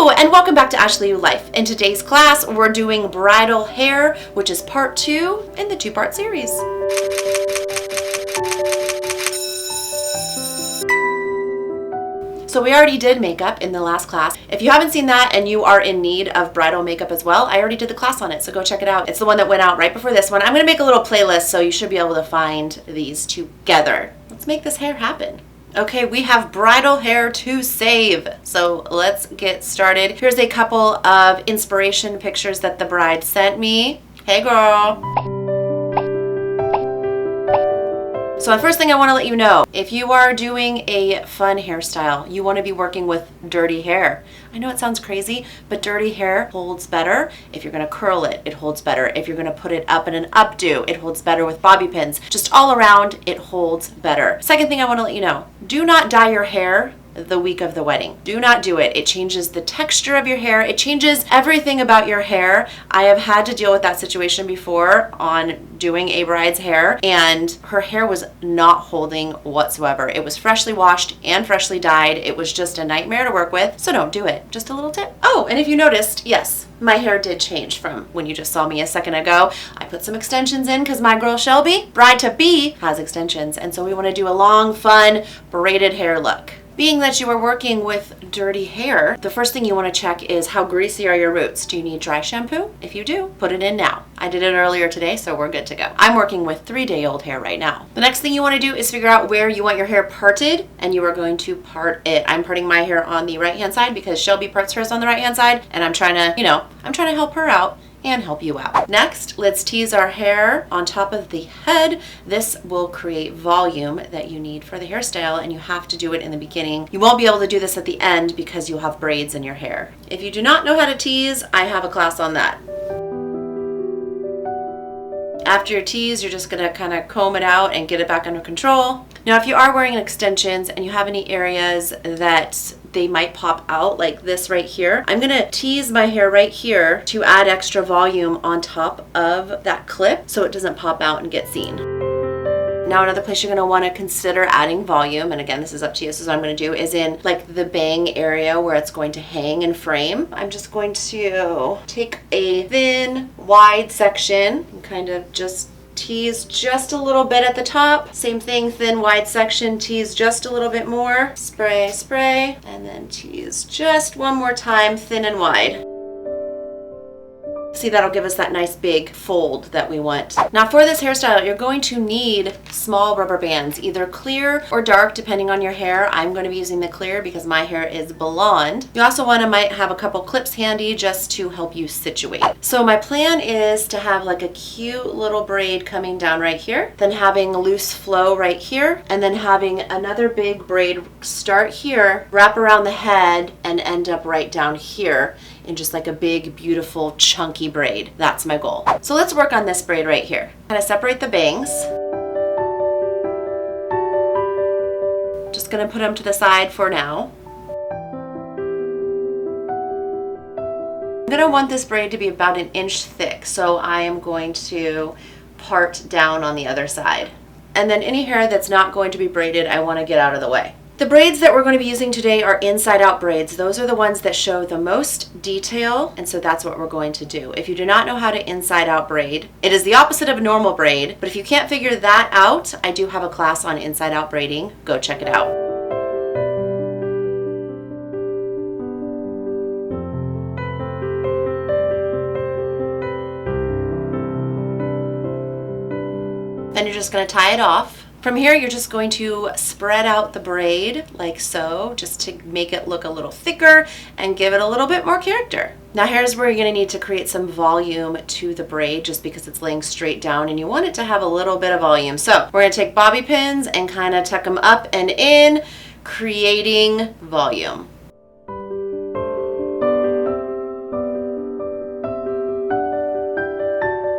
Hello and welcome back to Ashley Life. In today's class, we're doing bridal hair, which is part 2 in the 2-part series. So we already did makeup in the last class. If you haven't seen that and you are in need of bridal makeup as well, I already did the class on it, so go check it out. It's the one that went out right before this one. I'm gonna make a little playlist so you should be able to find these together. Let's make this hair happen. Okay, we have bridal hair to save. So let's get started. Here's a couple of inspiration pictures that the bride sent me. Hey girl. So the first thing I want to let you know, if you are doing a fun hairstyle, you want to be working with dirty hair. I know it sounds crazy, but dirty hair holds better. If you're going to curl it, it holds better. If you're going to put it up in an updo, it holds better with bobby pins. Just all around, it holds better. Second thing I want to let you know, do not dye your hair the week of the wedding. Do not do it. It changes the texture of your hair. It changes everything about your hair. I have had to deal with that situation before on doing a bride's hair, and her hair was not holding whatsoever. It was freshly washed and freshly dyed. It was just a nightmare to work with, so don't do it. Just a little tip. Oh, and if you noticed, yes, my hair did change from when you just saw me a second ago. I put some extensions in because my girl Shelby, bride-to-be, has extensions, and so we want to do a long, fun, braided hair look. Being that you are working with dirty hair, the first thing you want to check is how greasy are your roots. Do you need dry shampoo? If you do, put it in now. I did it earlier today, so we're good to go. I'm working with 3-day-old hair right now. The next thing you want to do is figure out where you want your hair parted, and you are going to part it. I'm parting my hair on the right-hand side because Shelby parts hers on the right-hand side, and I'm trying to help her out and help you out. Next, let's tease our hair on top of the head. This will create volume that you need for the hairstyle, and you have to do it in the beginning. You won't be able to do this at the end because you'll have braids in your hair. If you do not know how to tease, I have a class on that. After your tease, you're just gonna kind of comb it out and get it back under control. Now, if you are wearing extensions and you have any areas that they might pop out like this right here, I'm gonna tease my hair right here to add extra volume on top of that clip so it doesn't pop out and get seen. Now, another place you're gonna wanna consider adding volume, and again, this is up to you, so what I'm gonna do is in like the bang area where it's going to hang and frame. I'm just going to take a thin, wide section and kind of just tease just a little bit at the top. Same thing, thin, wide section, tease just a little bit more. Spray, spray, and then tease just one more time, thin and wide. See, that'll give us that nice big fold that we want. Now for this hairstyle, you're going to need small rubber bands, either clear or dark, depending on your hair. I'm going to be using the clear because my hair is blonde. You also might have a couple clips handy just to help you situate. So my plan is to have like a cute little braid coming down right here, then having a loose flow right here, and then having another big braid start here, wrap around the head, and end up right down here in just like a big, beautiful, chunky braid. That's my goal. So let's work on this braid right here. Kind of separate the bangs. Just gonna put them to the side for now. I'm gonna want this braid to be about 1 inch thick, so I am going to part down on the other side. And then any hair that's not going to be braided, I wanna get out of the way. The braids that we're going to be using today are inside out braids. Those are the ones that show the most detail, and so that's what we're going to do. If you do not know how to inside out braid, it is the opposite of normal braid, but if you can't figure that out, I do have a class on inside out braiding. Go check it out. Then you're just going to tie it off. From here, you're just going to spread out the braid like so, just to make it look a little thicker and give it a little bit more character. Now here's where you're gonna need to create some volume to the braid just because it's laying straight down and you want it to have a little bit of volume. So we're gonna take bobby pins and kind of tuck them up and in, creating volume.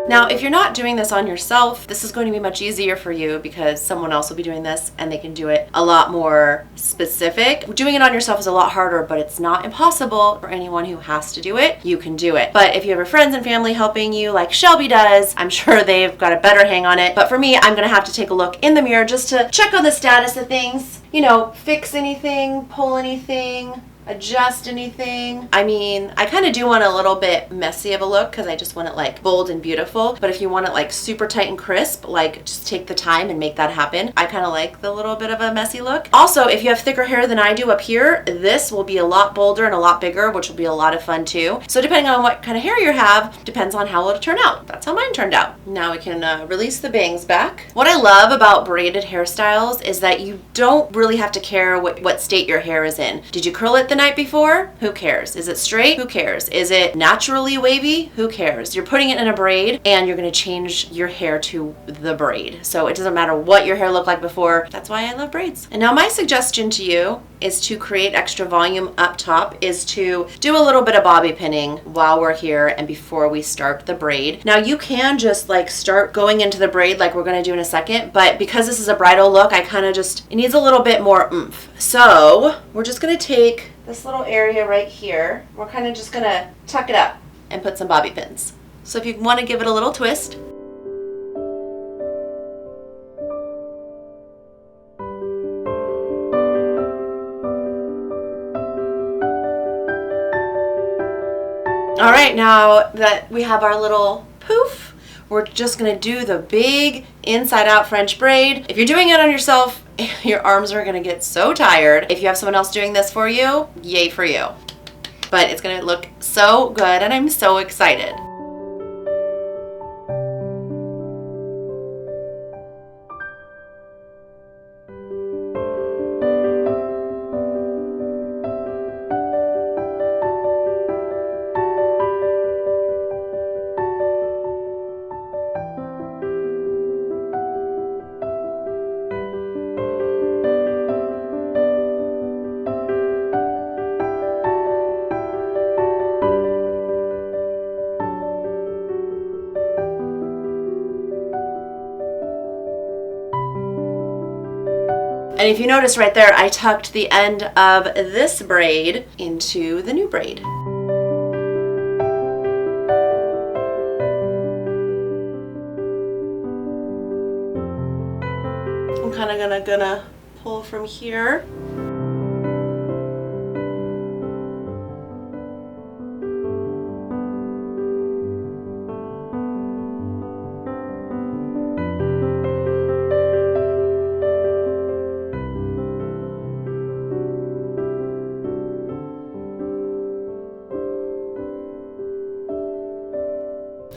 Now, if you're not doing this on yourself, this is going to be much easier for you because someone else will be doing this and they can do it a lot more specific. Doing it on yourself is a lot harder, but it's not impossible for anyone who has to do it. You can do it. But if you have your friends and family helping you like Shelby does, I'm sure they've got a better hang on it. But for me, I'm gonna have to take a look in the mirror just to check on the status of things, you know, fix anything, pull anything, adjust anything. I mean, I kind of do want a little bit messy of a look because I just want it like bold and beautiful. But if you want it like super tight and crisp, like just take the time and make that happen. I kind of like the little bit of a messy look. Also, if you have thicker hair than I do up here, this will be a lot bolder and a lot bigger, which will be a lot of fun too. So depending on what kind of hair you have, depends on how it'll turn out. That's how mine turned out. Now we can release the bangs back. What I love about braided hairstyles is that you don't really have to care what state your hair is in. Did you curl it the night before? Who cares? Is it straight? Who cares? Is it naturally wavy? Who cares? You're putting it in a braid and you're going to change your hair to the braid. So it doesn't matter what your hair looked like before. That's why I love braids. And now my suggestion to you is to create extra volume up top is to do a little bit of bobby pinning while we're here and before we start the braid. Now you can just like start going into the braid like we're going to do in a second, but because this is a bridal look, I kind of just, it needs a little bit more oomph. So we're just going to take this little area right here. We're kind of just going to tuck it up and put some bobby pins. So if you want to give it a little twist. All right, now that we have our little poof, we're just gonna do the big inside out French braid. If you're doing it on yourself, your arms are gonna get so tired. If you have someone else doing this for you, yay for you. But it's gonna look so good and I'm so excited. And if you notice right there, I tucked the end of this braid into the new braid. I'm kind of gonna pull from here.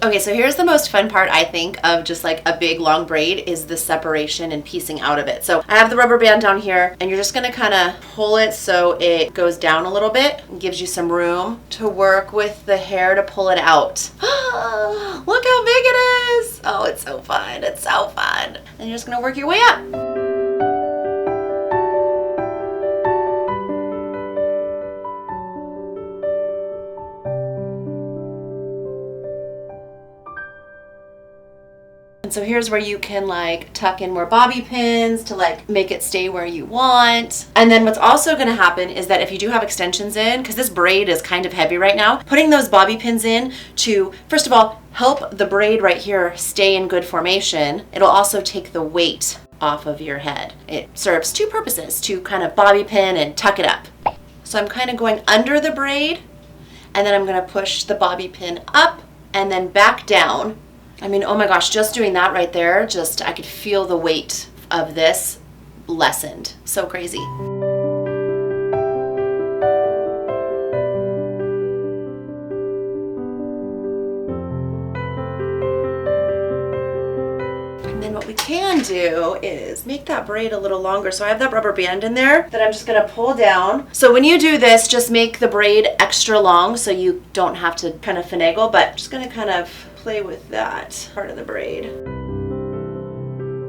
Okay, so here's the most fun part, I think, of just like a big long braid is the separation and piecing out of it. So I have the rubber band down here and you're just gonna kind of pull it so it goes down a little bit and gives you some room to work with the hair to pull it out. Look how big it is! Oh, it's so fun, it's so fun. And you're just gonna work your way up. And so here's where you can like tuck in more bobby pins to like make it stay where you want. And then what's also going to happen is that if you do have extensions in, because this braid is kind of heavy right now, putting those bobby pins in to, first of all, help the braid right here stay in good formation. It'll also take the weight off of your head. It serves two purposes, to kind of bobby pin and tuck it up. So I'm kind of going under the braid and then I'm going to push the bobby pin up and then back down. I mean, oh my gosh, just doing that right there, just I could feel the weight of this lessened. So crazy. And then what we can do is make that braid a little longer. So I have that rubber band in there that I'm just gonna pull down. So when you do this, just make the braid extra long so you don't have to kind of finagle, but I'm just gonna kind of play with that part of the braid.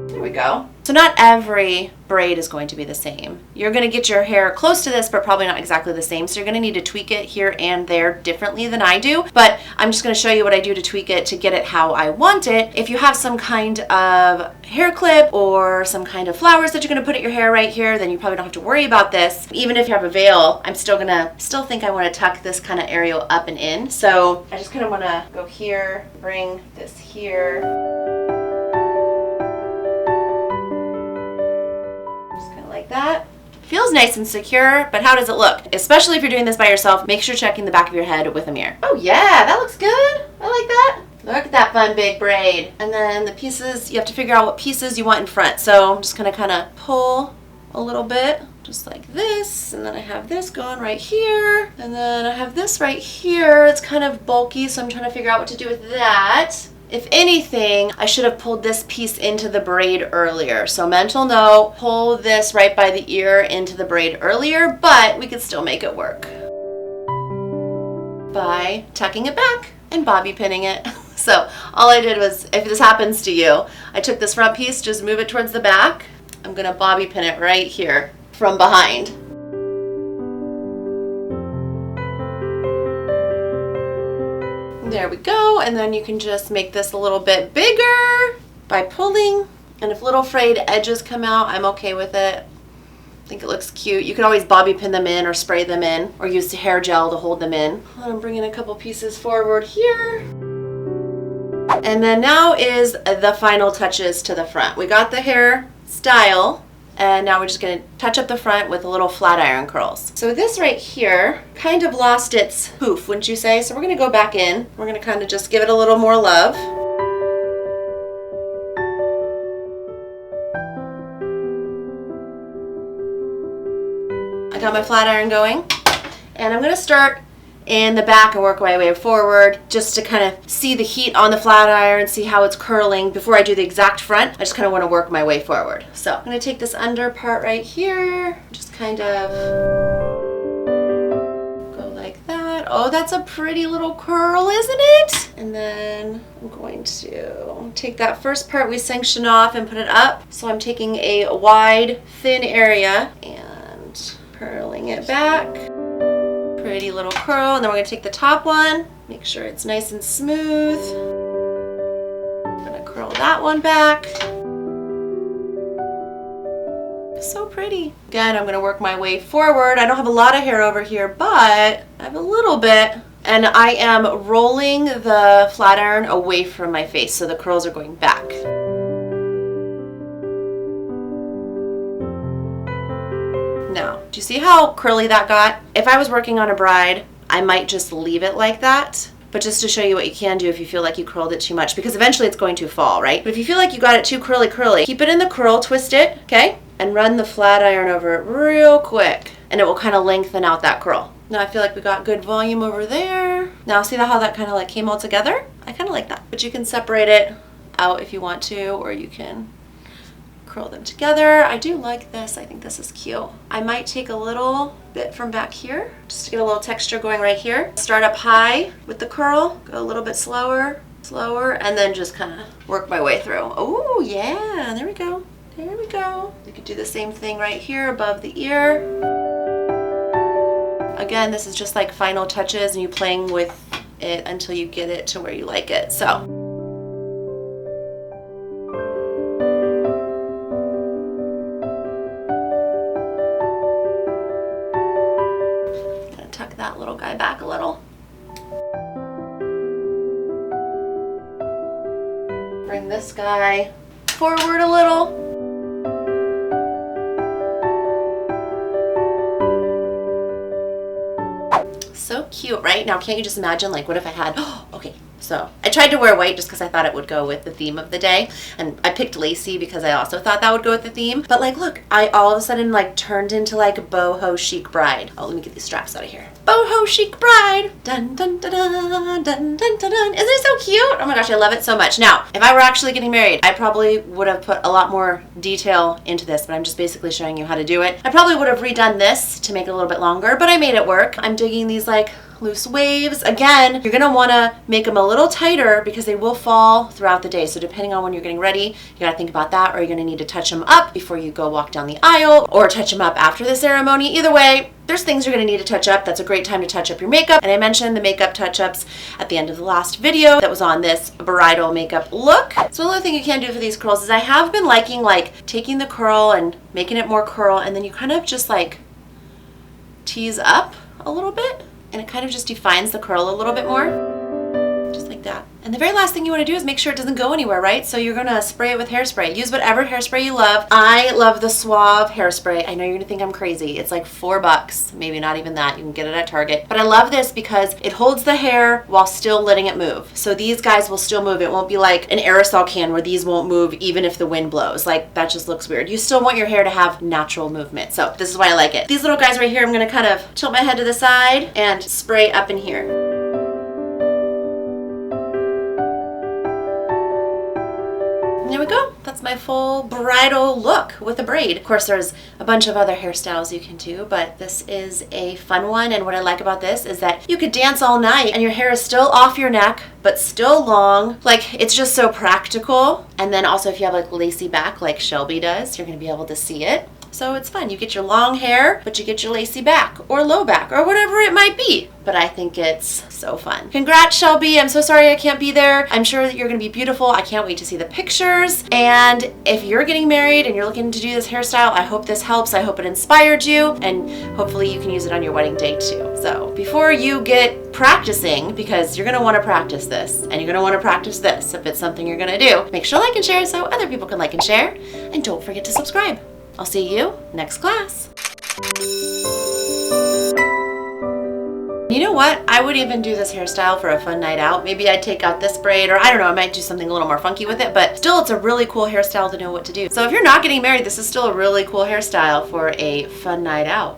There we go. So not every braid is going to be the same. You're going to get your hair close to this, but probably not exactly the same. So you're going to need to tweak it here and there differently than I do. But I'm just going to show you what I do to tweak it to get it how I want it. If you have some kind of hair clip or some kind of flowers that you're going to put at your hair right here, then you probably don't have to worry about this. Even if you have a veil, I'm still think I want to tuck this kind of area up and in. So I just kind of want to go here, bring this here. Like that. Feels nice and secure, but how does it look? Especially if you're doing this by yourself, make sure checking the back of your head with a mirror. Oh yeah, that looks good. I like that. Look at that fun big braid. And then the pieces, you have to figure out what pieces you want in front. So I'm just gonna kind of pull a little bit, just like this. And then I have this going right here. And then I have this right here. It's kind of bulky, so I'm trying to figure out what to do with that. If anything, I should have pulled this piece into the braid earlier. So mental note, pull this right by the ear into the braid earlier, but we could still make it work by tucking it back and bobby pinning it. So all I did was, if this happens to you, I took this front piece, just move it towards the back. I'm gonna bobby pin it right here from behind. There we go, and then you can just make this a little bit bigger by pulling, and if little frayed edges come out, I'm okay with it. I think it looks cute. You can always bobby pin them in or spray them in or use the hair gel to hold them in. I'm bringing a couple pieces forward here. And then now is the final touches to the front. We got the hair style, and now we're just gonna touch up the front with a little flat iron curls. So this right here kind of lost its poof, wouldn't you say? So we're gonna go back in. We're gonna kind of just give it a little more love. I got my flat iron going, and I'm gonna start in the back and work my way forward just to kind of see the heat on the flat iron, see how it's curling. Before I do the exact front, I just kind of want to work my way forward. So I'm going to take this under part right here, just kind of go like that. Oh, that's a pretty little curl, isn't it? And then I'm going to take that first part we section off and put it up. So I'm taking a wide, thin area and curling it back. Pretty little curl, and then we're going to take the top one, make sure it's nice and smooth. I'm going to curl that one back. So pretty. Again, I'm going to work my way forward. I don't have a lot of hair over here, but I have a little bit, and I am rolling the flat iron away from my face, so the curls are going back. Now, do you see how curly that got? If I was working on a bride, I might just leave it like that. But just to show you what you can do if you feel like you curled it too much, because eventually it's going to fall, right? But if you feel like you got it too curly, keep it in the curl, twist it, okay? And run the flat iron over it real quick, and it will kind of lengthen out that curl. Now I feel like we got good volume over there. Now see how that kind of like came all together? I kind of like that. But you can separate it out if you want to, or you can curl them together. I do like this. I think this is cute. I might take a little bit from back here just to get a little texture going right here. Start up high with the curl, go a little bit slower, and then just kind of work my way through. Oh yeah, there we go. There we go. You could do the same thing right here above the ear. Again, this is just like final touches and you playing with it until you get it to where you like it. So. That little guy back a little. Bring this guy forward a little. So cute, right? Now can't you just imagine, like, what if I had, okay, so I tried to wear white just because I thought it would go with the theme of the day, and I picked lacy because I also thought that would go with the theme, but like look, I all of a sudden like turned into like a boho chic bride. Oh, let me get these straps out of here. Boho chic bride. Dun dun dun dun dun dun dun dun. Isn't it so cute? Oh my gosh, I love it so much. Now, if I were actually getting married, I probably would have put a lot more detail into this, but I'm just basically showing you how to do it. I probably would have redone this to make it a little bit longer, but I made it work. I'm digging these like loose waves. Again, you're gonna wanna make them a little tighter because they will fall throughout the day. So depending on when you're getting ready, you gotta think about that, or you're gonna need to touch them up before you go walk down the aisle, or touch them up after the ceremony. Either way, there's things you're gonna need to touch up. That's a great time to touch up your makeup. And I mentioned the makeup touch-ups at the end of the last video that was on this bridal makeup look. So another thing you can do for these curls is I have been liking like taking the curl and making it more curl, and then you kind of just like tease up a little bit, and it kind of just defines the curl a little bit more. Just like that. And the very last thing you want to do is make sure it doesn't go anywhere, right? So you're gonna spray it with hairspray. Use whatever hairspray you love. I love the Suave hairspray. I know you're gonna think I'm crazy. It's like $4, maybe not even that. You can get it at Target. But I love this because it holds the hair while still letting it move. So these guys will still move. It won't be like an aerosol can where these won't move even if the wind blows. Like, that just looks weird. You still want your hair to have natural movement. So this is why I like it. These little guys right here, I'm gonna kind of tilt my head to the side and spray up in here. There we go. That's my full bridal look with a braid. Of course, there's a bunch of other hairstyles you can do, but this is a fun one. And what I like about this is that you could dance all night and your hair is still off your neck, but still long. Like, it's just so practical. And then also if you have like lacy back like Shelby does, you're gonna be able to see it. So it's fun. You get your long hair, but you get your lacy back or low back or whatever it might be. But I think it's so fun. Congrats, Shelby. I'm so sorry I can't be there. I'm sure that you're gonna be beautiful. I can't wait to see the pictures. And if you're getting married and you're looking to do this hairstyle, I hope this helps. I hope it inspired you, and hopefully you can use it on your wedding day too. So before you get practicing, because you're gonna wanna practice this, and you're gonna wanna practice this if it's something you're gonna do, make sure to like and share so other people can like and share. And don't forget to subscribe. I'll see you next class. You know what? I would even do this hairstyle for a fun night out. Maybe I'd take out this braid, or I don't know, I might do something a little more funky with it, but still it's a really cool hairstyle to know what to do. So if you're not getting married, this is still a really cool hairstyle for a fun night out.